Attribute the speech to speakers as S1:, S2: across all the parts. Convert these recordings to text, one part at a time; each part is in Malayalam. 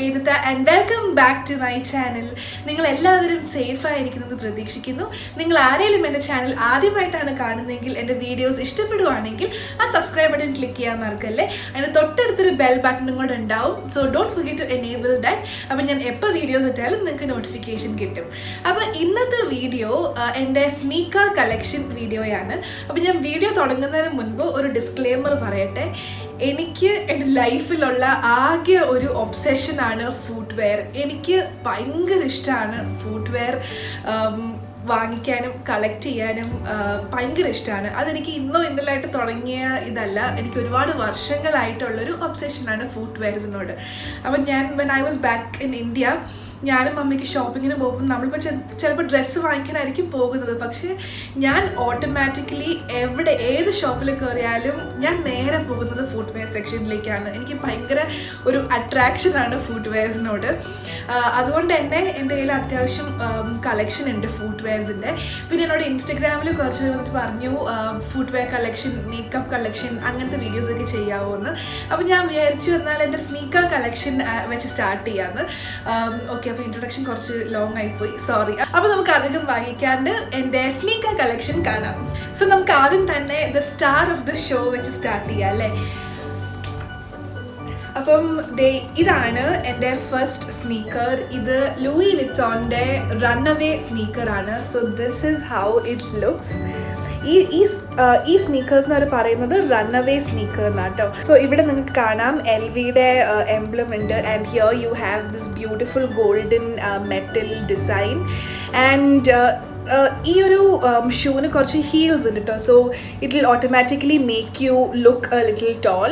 S1: Vedita and welcome back to my channel. നിങ്ങൾ എല്ലാവരും സേഫ് ആയിരിക്കുമെന്ന് പ്രതീക്ഷിക്കുന്നു. നിങ്ങൾ ആരെങ്കിലും എൻ്റെ ചാനൽ ആദ്യമായിട്ടാണ് കാണുന്നതെങ്കിൽ എൻ്റെ വീഡിയോസ് ഇഷ്ടപ്പെടുവാണെങ്കിൽ ആ സബ്സ്ക്രൈബ് ബട്ടൺ ക്ലിക്ക് ചെയ്യാൻ മറക്കല്ലേ. അതിന് തൊട്ടടുത്തൊരു ബെൽ ബട്ടണും കൂടെ ഉണ്ടാവും. So don't forget to enable that. അപ്പോൾ ഞാൻ എപ്പോൾ വീഡിയോസ് ഇട്ടാലും നിങ്ങൾക്ക് നോട്ടിഫിക്കേഷൻ കിട്ടും. അപ്പോൾ ഇന്നത്തെ വീഡിയോ എൻ്റെ സ്നീക്കർ കളക്ഷൻ വീഡിയോയാണ്. അപ്പോൾ ഞാൻ വീഡിയോ തുടങ്ങുന്നതിന് മുൻപ് ഒരു ഡിസ്ക്ലെയിമർ പറയട്ടെ. എനിക്ക് എൻ്റെ ലൈഫിലുള്ള ആകെ ഒരു ഒബ്സെഷനാണ് ഫുട്വെയർ. എനിക്ക് ഭയങ്കര ഇഷ്ടമാണ് ഫുട്വെയർ വാങ്ങിക്കാനും കളക്ട് ചെയ്യാനും ഭയങ്കര ഇഷ്ടമാണ്. അതെനിക്ക് ഇന്നോ ഇന്നലായിട്ട് തുടങ്ങിയ ഇതല്ല, എനിക്ക് ഒരുപാട് വർഷങ്ങളായിട്ടുള്ളൊരു ഒബ്സെഷനാണ് ഫുട്വെയർസിനോട്. അപ്പം ഞാൻ when I was back in India, ഞാനും മമ്മിക്ക് ഷോപ്പിങ്ങിന് പോകുമ്പോൾ നമ്മളിപ്പോൾ ചിലപ്പോൾ ഡ്രസ്സ് വാങ്ങിക്കാനായിരിക്കും പോകുന്നത്. പക്ഷേ ഞാൻ ഓട്ടോമാറ്റിക്കലി ഏത് ഷോപ്പിൽ കയറിയാലും ഞാൻ നേരെ പോകുന്നത് ഫുട്വെയർ സെക്ഷനിലേക്കാണ്. എനിക്ക് ഭയങ്കര ഒരു അട്രാക്ഷനാണ് ഫുട്വെയർസിനോട്. അതുകൊണ്ട് തന്നെ എൻ്റെ കയ്യിൽ അത്യാവശ്യം കളക്ഷൻ ഉണ്ട് ഫുട്വെയർസിൻ്റെ. പിന്നെ എന്നോട് ഇൻസ്റ്റഗ്രാമിൽ കുറച്ച് പേര് വന്നിട്ട് പറഞ്ഞു ഫുട്വെയർ കളക്ഷൻ, മേക്കപ്പ് കളക്ഷൻ, അങ്ങനത്തെ വീഡിയോസൊക്കെ ചെയ്യാമോ എന്ന്. അപ്പോൾ ഞാൻ വിചാരിച്ചു എന്നാൽ എൻ്റെ സ്നീക്കർ കളക്ഷൻ വെച്ച് സ്റ്റാർട്ട് ചെയ്യാമെന്ന്. ഓക്കെ, അപ്പോൾ ഇൻട്രൊഡക്ഷൻ കുറച്ച് ലോങ് ആയിപ്പോയി, സോറി. അപ്പോൾ നമുക്ക് അധികം വൈകിക്കാണ്ട് എൻ്റെ സ്നീക്കർ കളക്ഷൻ കാണാം. സോ നമുക്ക് ആദ്യം തന്നെ the star of the show വെച്ച് സ്റ്റാർട്ട് ചെയ്യാം അല്ലേ. അപ്പം ഇതാണ് എൻ്റെ ഫസ്റ്റ് സ്നീക്കർ. ഇത് ലൂയി വിറ്റോണിൻ്റെ റണ്ണവേ സ്നീക്കറാണ്. So this is how it looks. ഈ സ്നീക്കേഴ്സ് എന്ന് അവർ പറയുന്നത് റണ്ണവേ സ്നീക്കർ എന്നാട്ടോ. സോ ഇവിടെ നിങ്ങൾക്ക് കാണാം LVയുടെ എംബ്ലം ഉണ്ട്. And here you have this beautiful golden metal design. And ഈ ഒരു ഷൂവിന് കുറച്ച് ഹീൽസ് ഉണ്ട് കേട്ടോ. So it will automatically make you look a little tall.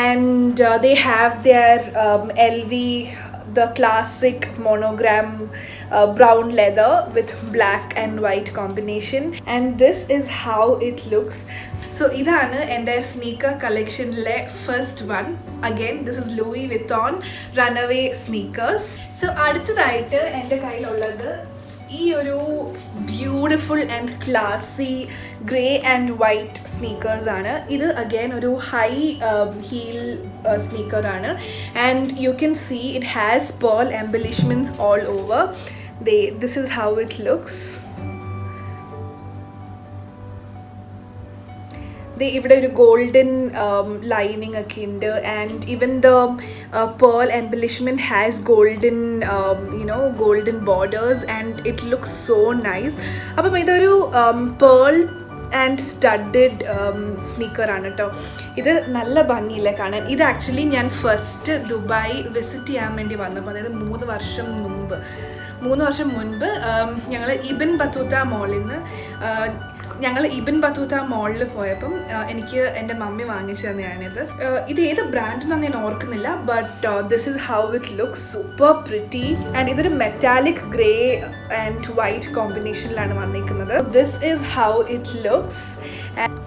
S1: And they have their LV, the classic monogram brown leather with black and white combination, and this is how it looks. So idana ende sneaker collection le first one. Again, this is Louis Vuitton runaway sneakers. So അടുത്തതായിട്ട് എൻ്റെ കയ്യിലുള്ളത് ഈ ഒരു beautiful and classy grey and white sneakers ആണ്. ഇത് അഗൈൻ ഒരു ഹൈ ഹീൽ സ്നീക്കറാണ്. And you can see it has pearl embellishments all over. This is how it looks. ഇവിടെ ഒരു ഗോൾഡൻ ലൈനിങ് ഒക്കെ ഉണ്ട്. And even the pearl embellishment has golden golden borders and it looks so nice. അപ്പം ഇതൊരു പേൾ ആൻഡ് സ്റ്റഡഡ് സ്നീക്കറാണ് കേട്ടോ. ഇത് നല്ല ഭംഗിയില്ല കാണാൻ. ഇത് ആക്ച്വലി ഞാൻ ഫസ്റ്റ് ദുബായ് വിസിറ്റ് ചെയ്യാൻ വേണ്ടി വന്നപ്പോൾ, അതായത് 3 വർഷം മുൻപ് ഞങ്ങൾ ഇബൻ ബത്തൂത്ത മോളിൽ പോയപ്പം എനിക്ക് എൻ്റെ മമ്മി വാങ്ങിച്ചു തന്നെയാണിത്. ഇത് ഏത് ബ്രാൻഡെന്നാണ് ഞാൻ ഓർക്കുന്നില്ല, but this is how it looks. Super pretty. And ഇതൊരു മെറ്റാലിക് ഗ്രേ ആൻഡ് വൈറ്റ് കോമ്പിനേഷനിലാണ് വന്നിരിക്കുന്നത്. This is how it looks.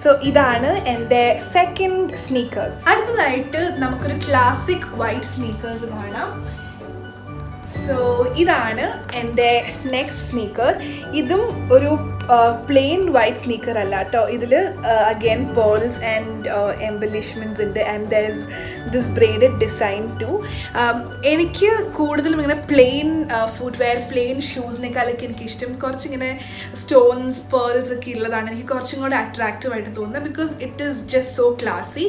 S1: So ഇതാണ് എൻ്റെ സെക്കൻഡ് സ്നീക്കേഴ്സ്. അടുത്തതായിട്ട് നമുക്കൊരു ക്ലാസിക് വൈറ്റ് സ്നീക്കേഴ്സ് കാണാം. സോ ഇതാണ് എൻ്റെ നെക്സ്റ്റ് സ്നീക്കർ. ഇതും ഒരു പ്ലെയിൻ വൈറ്റ് സ്നീക്കർ അല്ല കേട്ടോ. ഇതിൽ അഗൈൻ പേൾസ് ആൻഡ് എംബലിഷ്മെൻറ്റ്സ് ഉണ്ട്. And there is this braided design too. എനിക്ക് കൂടുതലും ഇങ്ങനെ പ്ലെയിൻ ഫുട്വെയർ, പ്ലെയിൻ ഷൂസിനേക്കാളൊക്കെ എനിക്കിഷ്ടം കുറച്ചിങ്ങനെ സ്റ്റോൺസ്, പേൾസ് ഒക്കെ ഉള്ളതാണ് എനിക്ക് കുറച്ചും കൂടെ അട്രാക്റ്റീവായിട്ട് തോന്നുന്നത്. Because it is just so classy.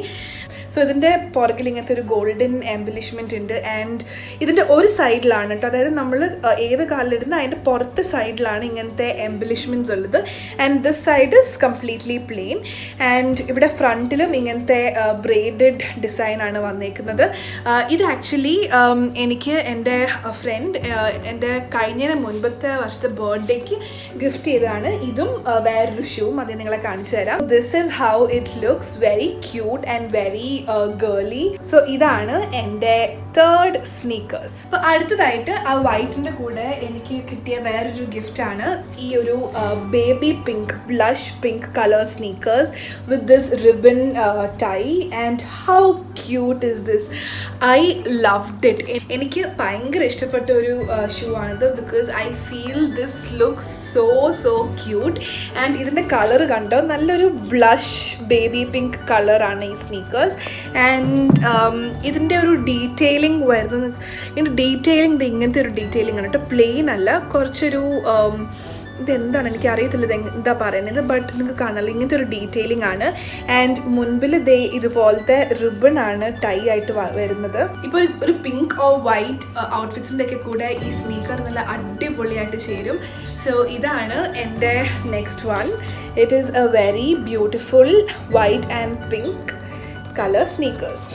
S1: So ഇതിൻ്റെ പുറകിൽ ഇങ്ങനത്തെ ഒരു ഗോൾഡൻ എംബലിഷ്മെൻറ്റ് ഉണ്ട്. ആൻഡ് ഇതിൻ്റെ ഒരു സൈഡിലാണ് കേട്ടോ, അതായത് നമ്മൾ ഏത് കാലിലിടുന്ന അതിൻ്റെ പുറത്തെ സൈഡിലാണ് ഇങ്ങനത്തെ എംബലിഷ്മെൻറ്റ്സ് ഉള്ളത്. And this side is completely plain. And ഇവിടെ ഫ്രണ്ടിലും ഇങ്ങനത്തെ ബ്രേഡഡ് ഡിസൈനാണ് വന്നേക്കുന്നത്. ഇത് ആക്ച്വലി എനിക്ക് എൻ്റെ ഫ്രണ്ട് എൻ്റെ കഴിഞ്ഞതിന് മുൻപത്തെ വർഷത്തെ ബർത്ത്ഡേക്ക് ഗിഫ്റ്റ് ചെയ്തതാണ്. ഇതും വേറൊരു ഷൂവും അത് നിങ്ങളെ കാണിച്ചു തരാം. This is how it looks. Very cute and very girly. So ഇതാണ് എൻ്റെ തേർഡ് സ്നീക്കേഴ്സ്. അപ്പോൾ അടുത്തതായിട്ട് ആ വൈറ്റിൻ്റെ കൂടെ എനിക്ക് കിട്ടിയ വേറൊരു ഗിഫ്റ്റാണ് ഈ ഒരു baby pink, blush pink colour sneakers with this ribbon tie. And how cute is this. I loved it. എനിക്ക് ഭയങ്കര ഇഷ്ടപ്പെട്ട ഒരു ഷൂ ആണിത്. Because I feel this looks so cute. And ഇതിൻ്റെ കളർ കണ്ടോ, നല്ലൊരു ബ്ലഷ് ബേബി പിങ്ക് കളറാണ് ഈ സ്നീക്കേഴ്സ്. ആൻഡ് ഇതിൻ്റെ ഒരു ഡീറ്റെയിലിംഗ് വരുന്നത്, ഇതിൻ്റെ ഡീറ്റെയിലിംഗ് ഇങ്ങനത്തെ ഒരു ഡീറ്റെയിലിംഗ് ആണ് കേട്ടോ, പ്ലെയിൻ അല്ല, കുറച്ചൊരു ഇതെന്താണ് എനിക്കറിയത്തില്ല ഇത് എന്താ പറയുന്നത്, ബട്ട് നിങ്ങൾക്ക് കാണാമല്ലോ ഇങ്ങനത്തെ ഒരു ഡീറ്റെയിലിംഗ് ആണ്. ആൻഡ് മുൻപിൽ ഇതുപോലത്തെ റിബൺ ആണ് ടൈ ആയിട്ട് വരുന്നത്. ഇപ്പോൾ ഒരു പിങ്ക് ഓർ വൈറ്റ് ഔട്ട്ഫിറ്റ്സിൻ്റെ ഒക്കെ കൂടെ ഈ സ്നീക്കർ നല്ല അടിപൊളിയായിട്ട് ചേരും. സോ ഇതാണ് എൻ്റെ next one. It is A very beautiful white and pink colour sneakers.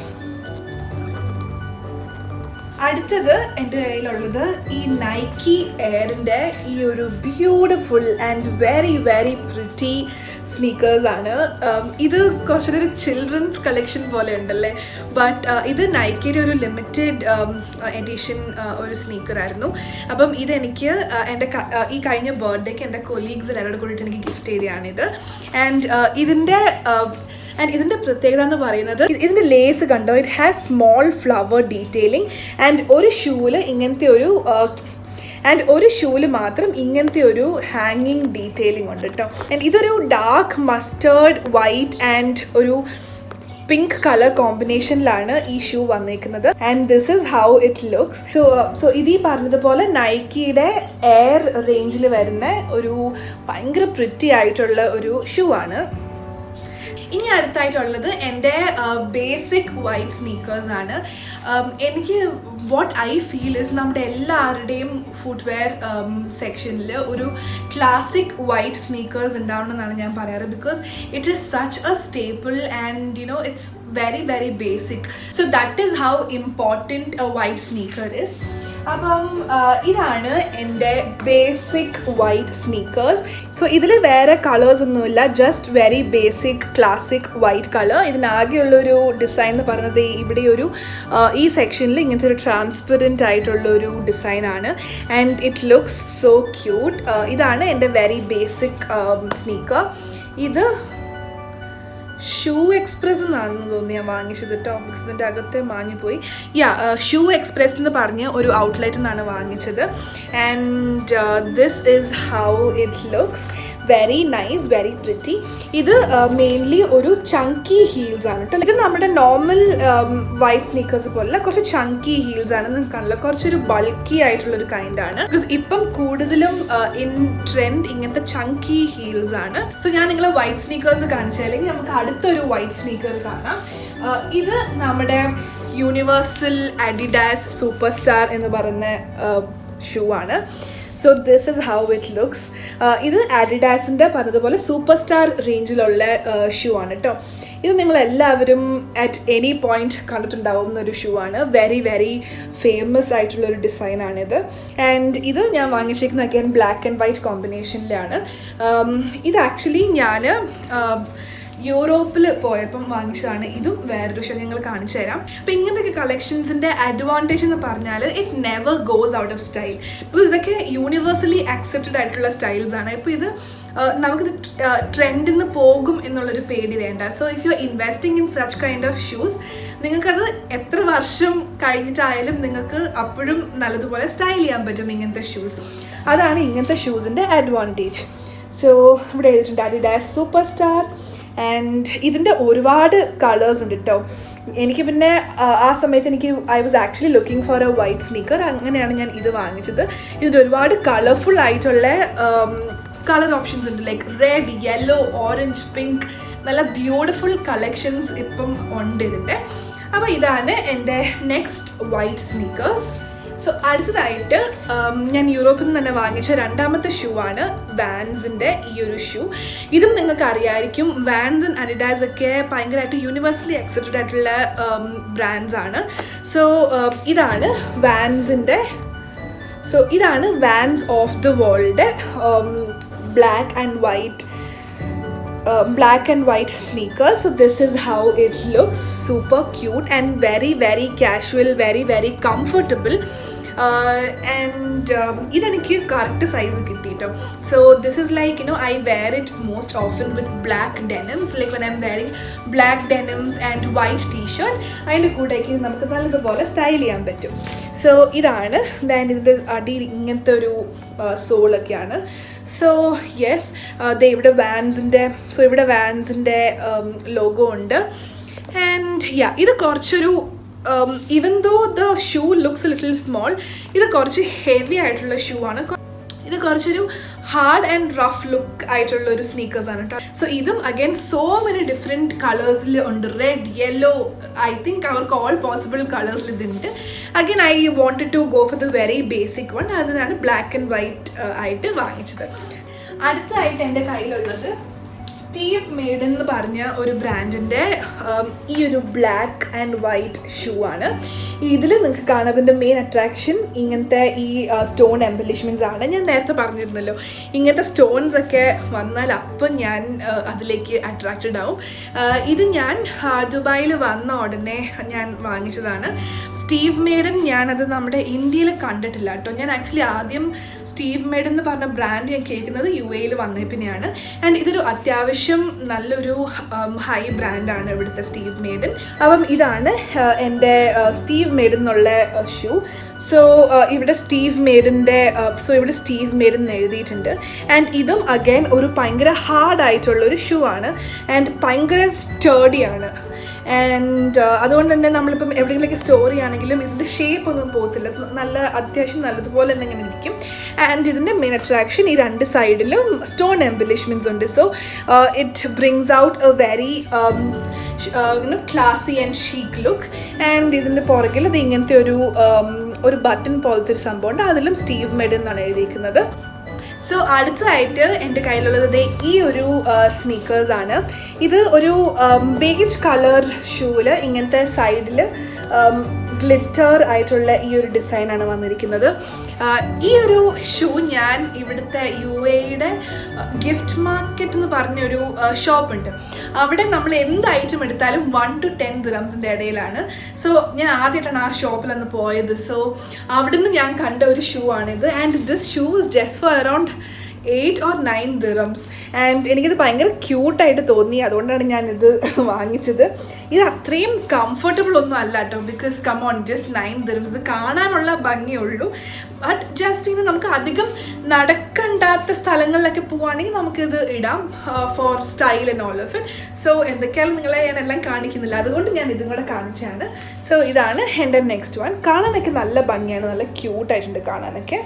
S1: അടുത്തത് എൻ്റെ കയ്യിലുള്ളത് ഈ നൈക്കി എയറിൻ്റെ ഈ ഒരു beautiful and very very pretty sneakers ആണ്. ഇത് കുറച്ചൊരു ചിൽഡ്രൻസ് കളക്ഷൻ പോലെ ഉണ്ടല്ലേ, ബട്ട് ഇത് നൈക്കിയുടെ ഒരു ലിമിറ്റഡ് എഡിഷൻ ഒരു സ്നീക്കറായിരുന്നു. അപ്പം ഇതെനിക്ക് എൻ്റെ ഈ കഴിഞ്ഞ ബർത്ത്ഡേക്ക് എൻ്റെ കൊലീഗ്സ് എല്ലാവരോടും കൂടിയിട്ട് എനിക്ക് ഗിഫ്റ്റ് ചെയ്തതാണിത്. ആൻഡ് ഇതിൻ്റെ പ്രത്യേകത എന്ന് പറയുന്നത്, ഇതിൻ്റെ ലേസ് കണ്ടോ, it has small flower detailing. And ഒരു ഷൂല് മാത്രം ഇങ്ങനത്തെ ഒരു ഹാങ്ങിങ് ഡീറ്റെയിലിംഗ് ഉണ്ട് കേട്ടോ. ആൻഡ് ഇതൊരു ഡാർക്ക് മസ്റ്റേർഡ് വൈറ്റ് ആൻഡ് ഒരു പിങ്ക് കളർ കോമ്പിനേഷനിലാണ് ഈ ഷൂ വന്നേക്കുന്നത്. And this is how it looks. So ഇത് ഈ പറഞ്ഞതുപോലെ നൈക്കിയുടെ എയർ റേഞ്ചിൽ വരുന്ന ഒരു ഭയങ്കര പ്രിറ്റി ആയിട്ടുള്ള ഒരു ഷൂ ആണ്. ഇനി അടുത്തായിട്ടുള്ളത് എൻ്റെ ബേസിക് വൈറ്റ് സ്നീക്കേഴ്സ് ആണ്. എനിക്ക് വാട്ട് ഐ ഫീൽ ഇസ് നമ്മുടെ എല്ലാവരുടെയും ഫുട്വെയർ സെക്ഷനിൽ ഒരു ക്ലാസിക് വൈറ്റ് സ്നീക്കേഴ്സ് ഉണ്ടാവണമെന്നാണ് ഞാൻ പറയാറ്. Because it is such A staple and you know it's very very basic. So that is how important A white sneaker is. അപ്പം ഇതാണ് എൻ്റെ ബേസിക് വൈറ്റ് സ്നീക്കേഴ്സ്. സോ ഇതിൽ വേറെ കളേഴ്സ് ഒന്നുമില്ല, just very basic classic white colour. ഇതിനാകെയുള്ളൊരു ഡിസൈൻ എന്ന് പറയുന്നത് ഇവിടെ ഈ സെക്ഷനിൽ ഇങ്ങനത്തെ ഒരു ട്രാൻസ്പെറൻറ്റ് ആയിട്ടുള്ളൊരു ഡിസൈനാണ്. And it looks so cute. ഇതാണ് എൻ്റെ വെരി ബേസിക് സ്നീക്കർ. ഇത് ഷൂ എക്സ്പ്രസ് എന്നാണെന്ന് തോന്നി ഞാൻ വാങ്ങിച്ചത് കേട്ടോ, ബിക്കോസ് ഇതിൻ്റെ അകത്തെ മാഞ്ഞു പോയി. ഷൂ എക്സ്പ്രസ് എന്ന് പറഞ്ഞ് ഒരു ഔട്ട്ലെറ്റിൽ നിന്നാണ് വാങ്ങിച്ചത്. And this is how it looks. Very nice, very pretty. ഇത് മെയിൻലി ഒരു ചങ്കി ഹീൽസ് ആണ് കേട്ടോ. ഇത് നമ്മുടെ നോർമൽ വൈറ്റ് സ്നീക്കേഴ്സ് പോലെ കുറച്ച് ചങ്കി ഹീൽസ് ആണ്. നിങ്ങൾക്ക് കാണില്ല, കുറച്ചൊരു ബൾക്കി ആയിട്ടുള്ളൊരു കൈൻഡാണ്. ബിക്കോസ് ഇപ്പം കൂടുതലും ഇൻ ട്രെൻഡ് ഇങ്ങനത്തെ ചങ്കി ഹീൽസ് ആണ്. സോ ഞാൻ നിങ്ങളെ വൈറ്റ് സ്നീക്കേഴ്സ് കാണിച്ചാലെങ്കിൽ നമുക്ക് അടുത്തൊരു വൈറ്റ് സ്നീക്കർ കാണാം. ഇത് നമ്മുടെ യൂണിവേഴ്സൽ അഡിഡാസ് സൂപ്പർ സ്റ്റാർ എന്ന് പറയുന്ന ഷൂ ആണ്. So this is how it looks. ഇത് അഡിഡാസിൻ്റെ പറഞ്ഞതുപോലെ സൂപ്പർ സ്റ്റാർ റേഞ്ചിലുള്ള ഷൂ ആണ് കേട്ടോ. ഇത് നിങ്ങളെല്ലാവരും അറ്റ് എനി പോയിന്റ് കണ്ടിട്ടുണ്ടാവും എന്നൊരു ഷൂ ആണ്. വെരി വെരി ഫേമസ് ആയിട്ടുള്ളൊരു ഡിസൈനാണിത്. ആൻഡ് ഇത് ഞാൻ വാങ്ങിച്ചേക്കുന്ന അഗൈൻ ബ്ലാക്ക് ആൻഡ് വൈറ്റ് കോമ്പിനേഷനിലാണ്. ഇത് ആക്ച്വലി ഞാൻ യൂറോപ്പിൽ പോയപ്പം വാങ്ങിച്ചതാണ്. ഇതും വേറൊരു ഷോ ഞങ്ങൾ കാണിച്ചു തരാം. അപ്പം ഇങ്ങനത്തെ കളക്ഷൻസിൻ്റെ അഡ്വാൻറ്റേജ് എന്ന് പറഞ്ഞാൽ it never goes out of style. Because ഇതൊക്കെ യൂണിവേഴ്സലി ആക്സെപ്റ്റഡ് ആയിട്ടുള്ള സ്റ്റൈൽസ് ആണ്. ഇപ്പോൾ ഇത് നമുക്കിത് ട്രെൻഡിൽ നിന്ന് പോകും എന്നുള്ളൊരു പേടി വേണ്ട. So if you are investing in such kind of shoes, നിങ്ങൾക്കത് എത്ര വർഷം കഴിഞ്ഞിട്ടായാലും നിങ്ങൾക്ക് അപ്പോഴും നല്ലതുപോലെ സ്റ്റൈൽ ചെയ്യാൻ പറ്റും ഇങ്ങനത്തെ ഷൂസ്. അതാണ് ഇങ്ങനത്തെ ഷൂസിൻ്റെ അഡ്വാൻറ്റേജ്. സോ ഇവിടെ എഴുതിയിട്ടുണ്ട് അഡിഡാസ് സൂപ്പർ സ്റ്റാർ. ആൻഡ് ഇതിൻ്റെ ഒരുപാട് കളേഴ്സ് ഉണ്ട് കേട്ടോ. എനിക്ക് പിന്നെ ആ സമയത്ത് I was actually looking for A white sneaker. അങ്ങനെയാണ് ഞാൻ ഇത് വാങ്ങിച്ചത്. ഇതിൻ്റെ ഒരുപാട് കളർഫുൾ ആയിട്ടുള്ള കളർ ഓപ്ഷൻസ് ഉണ്ട്, like red, yellow, orange, pink. നല്ല ബ്യൂട്ടിഫുൾ കളക്ഷൻസ് ഇപ്പം ഉണ്ട് ഇതിൻ്റെ. അപ്പോൾ ഇതാണ് എൻ്റെ നെക്സ്റ്റ് വൈറ്റ് സ്നീക്കേഴ്സ്. സോ അടുത്തതായിട്ട് ഞാൻ യൂറോപ്പിൽ നിന്ന് തന്നെ വാങ്ങിച്ച രണ്ടാമത്തെ ഷൂ ആണ് വാൻസിൻ്റെ ഈ ഒരു ഷൂ. ഇതും നിങ്ങൾക്ക് അറിയാമായിരിക്കും, വാൻസ് ആൻഡ് അഡിഡാസ് ഒക്കെ ഭയങ്കരമായിട്ട് യൂണിവേഴ്സലി അക്സെപ്റ്റഡ് ആയിട്ടുള്ള ബ്രാൻഡ്സ് ആണ്. സോ ഇതാണ് വാൻസിൻ്റെ ഇതാണ് Vans of the world black and white sneakers. So this is how it looks. Super cute and very very casual, very very comfortable. And idaniki correct size kitti ട്ടോ. So this is like, you know, I wear it most often with black denims, like when I'm wearing black denims and white t-shirt, അതിൻ്റെ കൂട്ടേക്ക് നമുക്ക് നല്ലതുപോലെ സ്റ്റൈൽ ചെയ്യാൻ പറ്റും. സോ ഇതാണ് ദാൻ ഇതിൻ്റെ അടിയിൽ ഇങ്ങനത്തെ ഒരു സോളൊക്കെയാണ്. സോ യെസ്, ഇവിടെ വാൻസിൻ്റെ ലോഗോ ഉണ്ട്. ആൻഡ് യാ ഇത് കുറച്ചൊരു even though the shoe looks little small, ഇത് കുറച്ച് ഹെവി ആയിട്ടുള്ള ഷൂ ആണ്. ഇത് കുറച്ചൊരു ഹാർഡ് ആൻഡ് റഫ് ലുക്ക് ആയിട്ടുള്ള ഒരു സ്നീക്കേഴ്സ് ആണ് കേട്ടോ. സോ ഇതും അഗൈൻ സോ മെനി ഡിഫറെൻറ്റ് കളേഴ്സിൽ ഉണ്ട്. റെഡ്, യെല്ലോ, ഐ തിങ്ക് അവർക്ക് ഓൾ പോസിബിൾ കളേഴ്സിൽ ഇതുണ്ട്. Again I wanted to go for the very basic one. അതിനാണ് ബ്ലാക്ക് ആൻഡ് വൈറ്റ് ആയിട്ട് വാങ്ങിച്ചത്. അടുത്തതായിട്ട് എൻ്റെ കയ്യിലുള്ളത് സ്റ്റീവ് മെയ്ഡൻ എന്ന് പറഞ്ഞ ഒരു ബ്രാൻഡിൻ്റെ ഈ ഒരു ബ്ലാക്ക് ആൻഡ് വൈറ്റ് ഷൂ ആണ്. ഇതിൽ നിങ്ങൾക്ക് കാണാം ഇതിൻ്റെ മെയിൻ അട്രാക്ഷൻ ഇങ്ങനത്തെ ഈ സ്റ്റോൺ എംബലിഷ്മെൻറ്റ്സ് ആണ്. ഞാൻ നേരത്തെ പറഞ്ഞിരുന്നല്ലോ ഇങ്ങനത്തെ സ്റ്റോൺസ് ഒക്കെ വന്നാൽ അപ്പം ഞാൻ അതിലേക്ക് അട്രാക്റ്റഡ് ആവും. ഇത് ഞാൻ ദുബായിൽ വന്ന ഉടനെ ഞാൻ വാങ്ങിച്ചതാണ്. സ്റ്റീവ് മെയ്ഡൻ ഞാനത് നമ്മുടെ ഇന്ത്യയിൽ കണ്ടിട്ടില്ല കേട്ടോ. ഞാൻ ആക്ച്വലി ആദ്യം സ്റ്റീവ് മെയ്ഡൻ എന്ന് പറഞ്ഞ ബ്രാൻഡ് ഞാൻ കേൾക്കുന്നത് UAE വന്നേ പിന്നെയാണ്. ആൻഡ് ഇതൊരു അത്യാവശ്യം നല്ലൊരു ഹൈ ബ്രാൻഡാണ് ഇവിടുത്തെ സ്റ്റീവ് മെയ്ഡൻ. അപ്പം ഇതാണ് എൻ്റെ സ്റ്റീവ് മെയ്ഡൻ എന്നുള്ള ഷൂ. സോ ഇവിടെ സ്റ്റീവ് മെയ്ഡൻ എഴുതിയിട്ടുണ്ട്. ആൻഡ് ഇതും അഗൈൻ ഒരു ഭയങ്കര ഹാർഡായിട്ടുള്ളൊരു ഷൂ ആണ് ആൻഡ് ഭയങ്കര സ്റ്റേഡിയാണ്. ആൻഡ് അതുകൊണ്ട് തന്നെ നമ്മളിപ്പം എവിടെയെങ്കിലൊക്കെ സ്റ്റോർ ചെയ്യുകയാണെങ്കിലും ഇതിൻ്റെ ഷേപ്പ് ഒന്നും പോകത്തില്ല. അത്യാവശ്യം നല്ലതുപോലെ തന്നെ ഇങ്ങനെ ഇരിക്കും. ആൻഡ് ഇതിൻ്റെ മെയിൻ അട്രാക്ഷൻ ഈ രണ്ട് സൈഡിലും സ്റ്റോൺ എംബലിഷ്മെൻറ്റ്സ് ഉണ്ട്. So it brings out a very classy and chic look. And ഇതിൻ്റെ പുറകിൽ ഇത് ഇങ്ങനത്തെ ഒരു ബട്ടൺ പോലത്തെ ഒരു സംഭവമുണ്ട്. അതിലും സ്റ്റീവ് മെയ്ഡൻ എന്നാണ് എഴുതിയിരിക്കുന്നത്. സോ അടുത്തതായിട്ട് എൻ്റെ കയ്യിലുള്ളത് ഈ ഒരു സ്നീക്കേഴ്സ് ആണ്. ഇത് ഒരു ബേജ് കളർ ഷൂവിൽ ഇങ്ങനത്തെ സൈഡിൽ ഗ്ലിറ്റർ ആയിട്ടുള്ള ഈ ഒരു ഡിസൈനാണ് വന്നിരിക്കുന്നത്. ഈ ഒരു ഷൂ ഞാൻ ഇവിടുത്തെ UAEയുടെ ഗിഫ്റ്റ് മാർക്കറ്റ് എന്ന് പറഞ്ഞൊരു ഷോപ്പുണ്ട്. അവിടെ നമ്മൾ എന്ത് ഐറ്റം എടുത്താലും 1 to 10 ദിറംസിൻ്റെ ഇടയിലാണ്. സോ ഞാൻ ആദ്യമായിട്ടാണ് ആ ഷോപ്പിലന്ന് പോയത്. സോ അവിടുന്ന് ഞാൻ കണ്ട ഒരു ഷൂ ആണിത്. And this shoe is just for around 8 or 9 dirhams. And എനിക്കിത് ഭയങ്കര ക്യൂട്ടായിട്ട് തോന്നി. അതുകൊണ്ടാണ് ഞാനിത് വാങ്ങിച്ചത്. ഇത് അത്രയും കംഫർട്ടബിൾ ഒന്നും അല്ല കേട്ടോ. Because come on, just 9 dirhams. ഇത് കാണാനുള്ള ഭംഗിയുള്ളൂ. ബട്ട് ജസ്റ്റ് ഇങ്ങനെ നമുക്ക് അധികം നടക്കണ്ടാത്ത സ്ഥലങ്ങളിലൊക്കെ പോവുകയാണെങ്കിൽ നമുക്കിത് ഇടാം for style and all of it. So എന്തൊക്കെയാലും നിങ്ങളെ ഞാൻ എല്ലാം കാണിക്കുന്നില്ല, അതുകൊണ്ട് ഞാൻ ഇതും കൂടെ കാണിച്ചാണ്. സോ ഇതാണ് എൻ്റെ നെക്സ്റ്റ് വൺ. കാണാനൊക്കെ നല്ല ഭംഗിയാണ്, നല്ല ക്യൂട്ടായിട്ടുണ്ട് കാണാനൊക്കെ.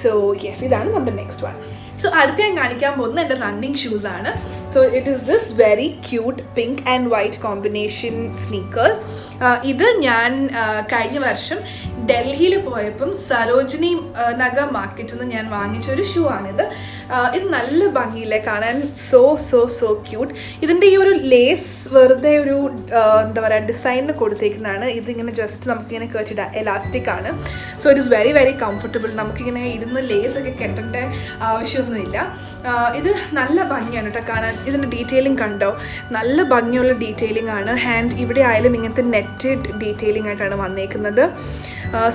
S1: സോ യെസ്, ഇതാണ് നമ്മുടെ നെക്സ്റ്റ് വൺ. സോ അടുത്ത ഞാൻ കാണിക്കാൻ പോകുന്നത് എൻ്റെ റണ്ണിങ് ഷൂസ് ആണ്. So it is this very cute pink and white combination sneakers. ഇത് ഞാൻ കഴിഞ്ഞ വർഷം ഡൽഹിയിൽ പോയപ്പം സരോജിനി നഗർ മാർക്കറ്റിൽ നിന്ന് ഞാൻ വാങ്ങിച്ച ഒരു ഷൂ ആണിത്. ഇത് നല്ല ഭംഗിയില്ലേ കാണാൻ, സോ ക്യൂട്ട്. ഇതിൻ്റെ ഈ ഒരു ലേസ് വെറുതെ ഒരു എന്താ പറയുക ഡിസൈനിന് കൊടുത്തേക്കുന്നതാണ്. ഇതിങ്ങനെ ജസ്റ്റ് നമുക്കിങ്ങനെ കേട്ടിടാം, എലാസ്റ്റിക് ആണ്. So it is very very comfortable. നമുക്കിങ്ങനെ ഇരുന്ന് ലേസൊക്കെ കെട്ടേണ്ട ആവശ്യമൊന്നുമില്ല. ഇത് നല്ല ഭംഗിയാണ് കേട്ടോ കാണാൻ. ഇതിൻ്റെ ഡീറ്റെയിലിംഗ് കണ്ടോ, നല്ല ഭംഗിയുള്ള ഡീറ്റെയിലിംഗ് ആണ്. ഹാൻഡ് ഇവിടെ ആയാലും ഇങ്ങനത്തെ നെറ്റഡ് ഡീറ്റെയിലിംഗ് ആയിട്ടാണ് വന്നേക്കുന്നത്.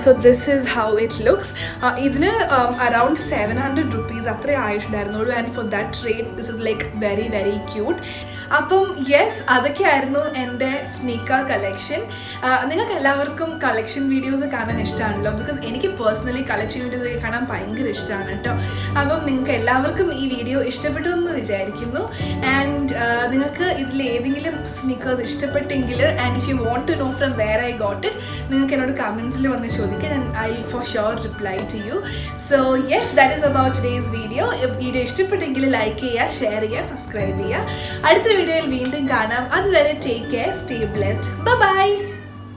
S1: So this is how it looks. ഇതിന് അറൗണ്ട് 700 rupees അത്രേ ആയിട്ടുണ്ടായിരുന്നുള്ളൂ. And for that rate this is like very very cute. അപ്പം യെസ്, അതൊക്കെയായിരുന്നു എൻ്റെ സ്നീക്കർ കളക്ഷൻ. നിങ്ങൾക്ക് എല്ലാവർക്കും കളക്ഷൻ വീഡിയോസ് കാണാൻ ഇഷ്ടമാണല്ലോ. ബിക്കോസ് എനിക്ക് പേഴ്സണലി കളക്ഷൻ വീഡിയോസ് ഒക്കെ കാണാൻ ഭയങ്കര ഇഷ്ടമാണ് കേട്ടോ. അപ്പം നിങ്ങൾക്ക് എല്ലാവർക്കും ഈ വീഡിയോ ഇഷ്ടപ്പെട്ടു എന്ന് വിചാരിക്കുന്നു. ആൻഡ് നിങ്ങൾക്ക് ഇതിൽ ഏതെങ്കിലും സ്നീക്കേഴ്സ് ഇഷ്ടപ്പെട്ടെങ്കിൽ and if you want to know from where I got it, നിങ്ങൾക്ക് എന്നോട് കമൻസിൽ വന്ന് ചോദിക്കാൻ. And I will for sure reply to you. So yes, that is about today's video. Video ഇഷ്ടപ്പെട്ടെങ്കിൽ ലൈക്ക് ചെയ്യുക, ഷെയർ ചെയ്യുക, സബ്സ്ക്രൈബ് ചെയ്യുക. അടുത്ത വീഡിയോയിൽ വീണ്ടും കാണാം. അതുവരെ take care, stay blessed, bye by.